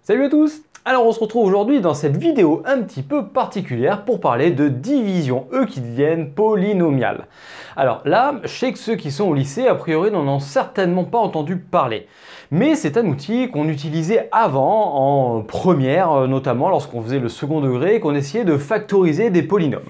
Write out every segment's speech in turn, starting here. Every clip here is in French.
Salut à tous! Alors on se retrouve aujourd'hui dans cette vidéo un petit peu particulière pour parler de division euclidienne polynomiale. Alors là, je sais que ceux qui sont au lycée, a priori, n'en ont certainement pas entendu parler. Mais c'est un outil qu'on utilisait avant, en première, notamment lorsqu'on faisait le second degré et qu'on essayait de factoriser des polynômes.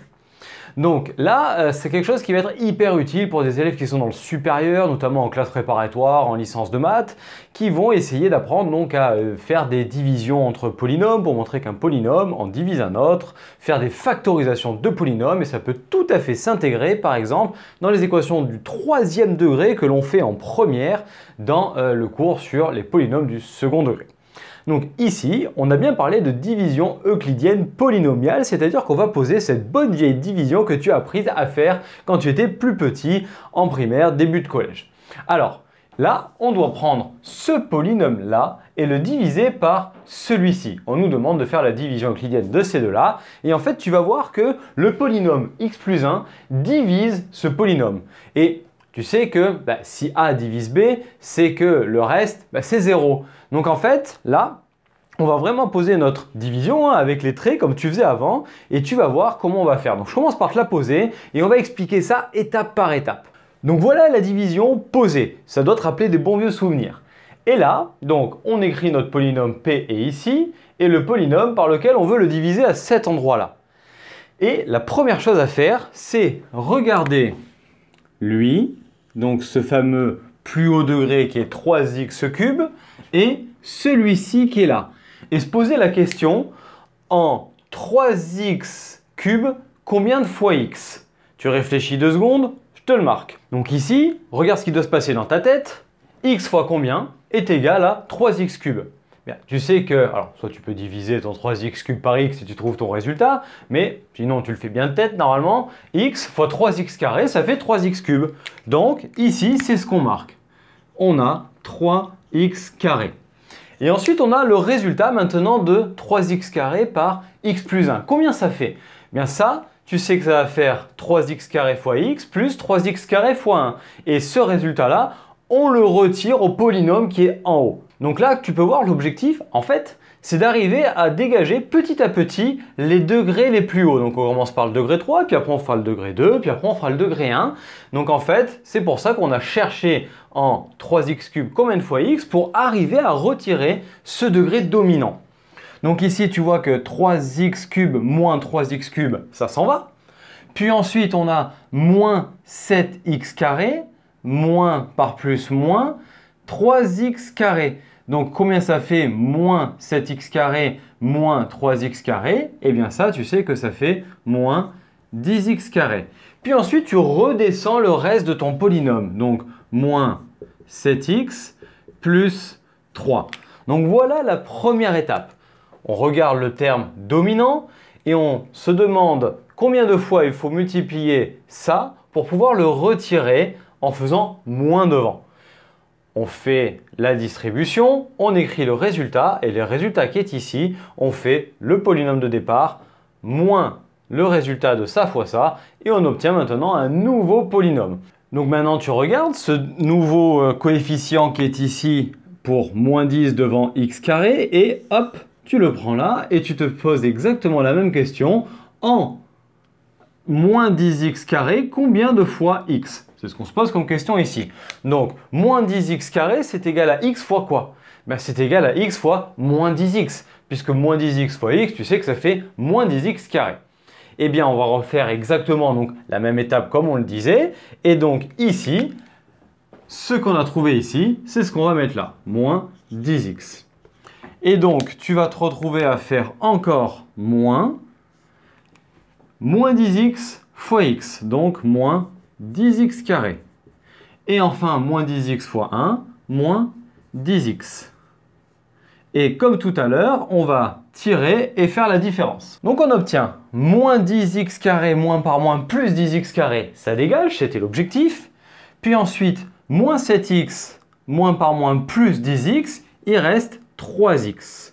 Donc là, c'est quelque chose qui va être hyper utile pour des élèves qui sont dans le supérieur, notamment en classe préparatoire, en licence de maths, qui vont essayer d'apprendre donc à faire des divisions entre polynômes pour montrer qu'un polynôme en divise un autre, faire des factorisations de polynômes, et ça peut tout à fait s'intégrer, par exemple, dans les équations du troisième degré que l'on fait en première dans le cours sur les polynômes du second degré. Donc ici, on a bien parlé de division euclidienne polynomiale, c'est-à-dire qu'on va poser cette bonne vieille division que tu as apprise à faire quand tu étais plus petit, en primaire, début de collège. Alors, là, on doit prendre ce polynôme-là et le diviser par celui-ci. On nous demande de faire la division euclidienne de ces deux-là, et en fait, tu vas voir que le polynôme x plus 1 divise ce polynôme. Et tu sais que si A divise B, c'est que le reste, c'est 0. Donc en fait, là, on va vraiment poser notre division avec les traits comme tu faisais avant, et tu vas voir comment on va faire. Donc je commence par te la poser et on va expliquer ça étape par étape. Donc voilà la division posée. Ça doit te rappeler des bons vieux souvenirs. Et là, donc on écrit notre polynôme P est ici, et le polynôme par lequel on veut le diviser à cet endroit-là. Et la première chose à faire, c'est regarder lui, donc ce fameux plus haut degré qui est 3x cube, et celui-ci qui est là. Et se poser la question, en 3x cube, combien de fois x? Tu réfléchis 2 secondes, je te le marque. Donc ici, regarde ce qui doit se passer dans ta tête. X fois combien est égal à 3x cube? Bien, tu sais que, alors soit tu peux diviser ton 3x cube par x si tu trouves ton résultat, mais sinon tu le fais bien de tête normalement. X fois 3x carré, ça fait 3x cube. Donc ici, c'est ce qu'on marque. On a 3x carré. Et ensuite, on a le résultat maintenant de 3x carré par x plus 1. Combien ça fait? Bien ça, tu sais que ça va faire 3x carré fois x plus 3x carré fois 1. Et ce résultat-là, on le retire au polynôme qui est en haut. Donc là, tu peux voir l'objectif, en fait, c'est d'arriver à dégager petit à petit les degrés les plus hauts. Donc on commence par le degré 3, puis après on fera le degré 2, puis après on fera le degré 1. Donc en fait, c'est pour ça qu'on a cherché en 3x cube combien de fois x pour arriver à retirer ce degré dominant. Donc ici, tu vois que 3x cube moins 3x cube, ça s'en va. Puis ensuite, on a moins 7x carré, moins par plus moins 3x carré. Donc combien ça fait moins 7x carré moins 3x carré? Eh bien ça, tu sais que ça fait moins 10x carré. Puis ensuite, tu redescends le reste de ton polynôme. Donc moins 7x plus 3. Donc voilà la première étape. On regarde le terme dominant et on se demande combien de fois il faut multiplier ça pour pouvoir le retirer en faisant moins devant. On fait la distribution, on écrit le résultat, et le résultat qui est ici, on fait le polynôme de départ moins le résultat de ça fois ça, et on obtient maintenant un nouveau polynôme. Donc maintenant tu regardes ce nouveau coefficient qui est ici pour moins 10 devant x carré, et hop, tu le prends là, et tu te poses exactement la même question en moins 10x carré, combien de fois x? C'est ce qu'on se pose comme question ici. Donc, moins 10x carré, c'est égal à x fois quoi? C'est égal à x fois moins 10x. Puisque moins 10x fois x, tu sais que ça fait moins 10x carré. Eh bien, on va refaire exactement donc, la même étape comme on le disait. Et donc ici, ce qu'on a trouvé ici, c'est ce qu'on va mettre là. Moins 10x. Et donc, tu vas te retrouver à faire encore moins 10x fois x. Donc, moins 10x carré. Et enfin, moins 10x fois 1, moins 10x. Et comme tout à l'heure, on va tirer et faire la différence. Donc on obtient moins 10x carré moins par moins plus 10x carré. Ça dégage, c'était l'objectif. Puis ensuite, moins 7x moins par moins plus 10x, il reste 3x.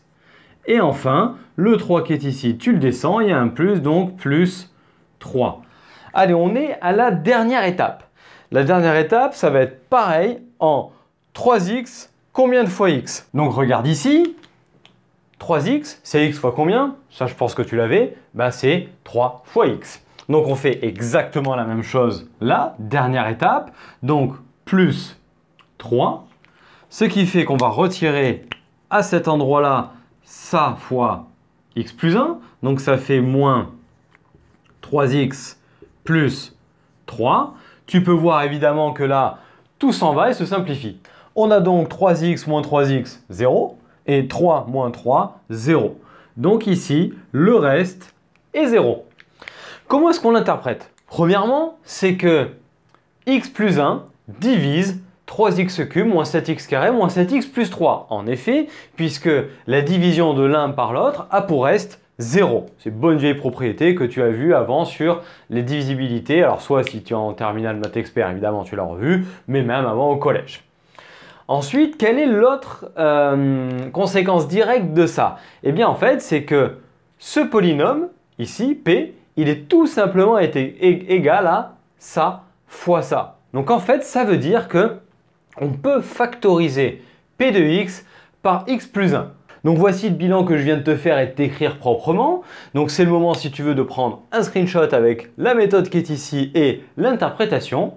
Et enfin, le 3 qui est ici, tu le descends, il y a un plus, donc plus 3. Allez, on est à la dernière étape. La dernière étape, ça va être pareil en 3x, combien de fois x? Donc regarde ici, 3x, c'est x fois combien? Ça, je pense que tu l'avais. Ben, c'est 3 fois x. Donc, on fait exactement la même chose là, dernière étape. Donc, plus 3, ce qui fait qu'on va retirer à cet endroit-là ça fois x plus 1. Donc, ça fait moins 3x plus 3. Tu peux voir évidemment que là, tout s'en va et se simplifie. On a donc 3x moins 3x, 0. Et 3 moins 3, 0. Donc ici, le reste est 0. Comment est-ce qu'on l'interprète? Premièrement, c'est que x plus 1 divise 3x cube moins 7x carré moins 7x plus 3. En effet, puisque la division de l'un par l'autre a pour reste 0. C'est une bonne vieille propriété que tu as vue avant sur les divisibilités. Alors soit si tu es en terminale maths expert, évidemment tu l'as revu, mais même avant au collège. Ensuite, quelle est l'autre conséquence directe de ça? Eh bien, en fait, c'est que ce polynôme, ici, P, il est tout simplement égal à ça fois ça. Donc, en fait, ça veut dire que on peut factoriser P de x par x plus 1. Donc, voici le bilan que je viens de te faire et de t'écrire proprement. Donc, c'est le moment, si tu veux, de prendre un screenshot avec la méthode qui est ici et l'interprétation.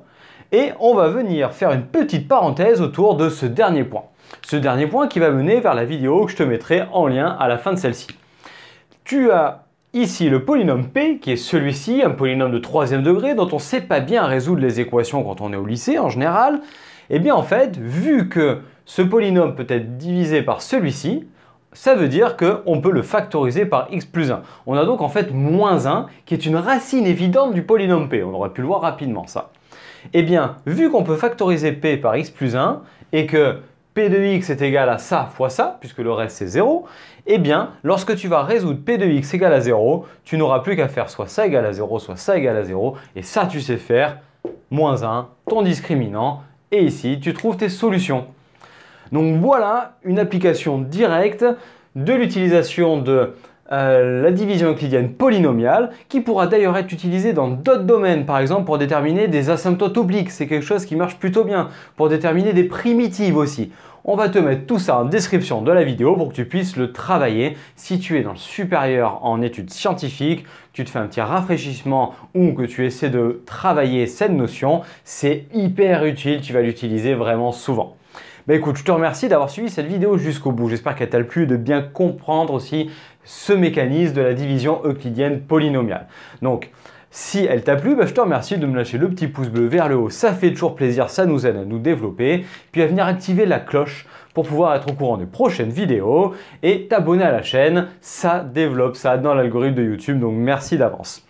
Et on va venir faire une petite parenthèse autour de ce dernier point. Ce dernier point qui va mener vers la vidéo que je te mettrai en lien à la fin de celle-ci. Tu as ici le polynôme P qui est celui-ci, un polynôme de 3e degré dont on ne sait pas bien résoudre les équations quand on est au lycée en général. Et bien en fait, vu que ce polynôme peut être divisé par celui-ci, ça veut dire qu'on peut le factoriser par x plus 1. On a donc en fait moins 1 qui est une racine évidente du polynôme P. On aurait pu le voir rapidement ça. Eh bien, vu qu'on peut factoriser P par x plus 1 et que P de x est égal à ça fois ça, puisque le reste c'est 0, eh bien, lorsque tu vas résoudre P de x égale à 0, tu n'auras plus qu'à faire soit ça égale à 0, soit ça égale à 0, et ça tu sais faire, moins 1, ton discriminant, et ici tu trouves tes solutions. Donc voilà une application directe de l'utilisation de la division euclidienne polynomiale qui pourra d'ailleurs être utilisée dans d'autres domaines, par exemple pour déterminer des asymptotes obliques, c'est quelque chose qui marche plutôt bien, pour déterminer des primitives aussi. On va te mettre tout ça en description de la vidéo pour que tu puisses le travailler. Si tu es dans le supérieur en études scientifiques, tu te fais un petit rafraîchissement ou que tu essaies de travailler cette notion, c'est hyper utile, tu vas l'utiliser vraiment souvent. Bah écoute, je te remercie d'avoir suivi cette vidéo jusqu'au bout. J'espère qu'elle t'a plu, de bien comprendre aussi ce mécanisme de la division euclidienne polynomiale. Donc, si elle t'a plu, je te remercie de me lâcher le petit pouce bleu vers le haut. Ça fait toujours plaisir, ça nous aide à nous développer. Puis à venir activer la cloche pour pouvoir être au courant des prochaines vidéos et t'abonner à la chaîne. Ça développe ça dans l'algorithme de YouTube, donc merci d'avance.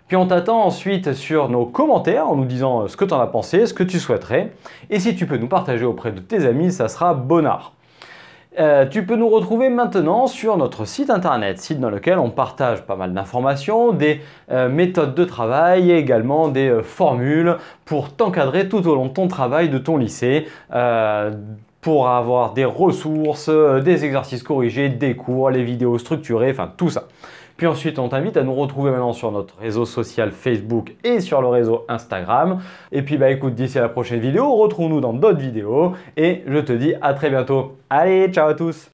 Puis on t'attend ensuite sur nos commentaires en nous disant ce que tu en as pensé, ce que tu souhaiterais. Et si tu peux nous partager auprès de tes amis, ça sera bonnard. Tu peux nous retrouver maintenant sur notre site internet, site dans lequel on partage pas mal d'informations, des méthodes de travail et également des formules pour t'encadrer tout au long de ton travail, de ton lycée, pour avoir des ressources, des exercices corrigés, des cours, les vidéos structurées, enfin tout ça. Puis ensuite, on t'invite à nous retrouver maintenant sur notre réseau social Facebook et sur le réseau Instagram. Et puis, écoute, d'ici à la prochaine vidéo, retrouve-nous dans d'autres vidéos. Et je te dis à très bientôt. Allez, ciao à tous!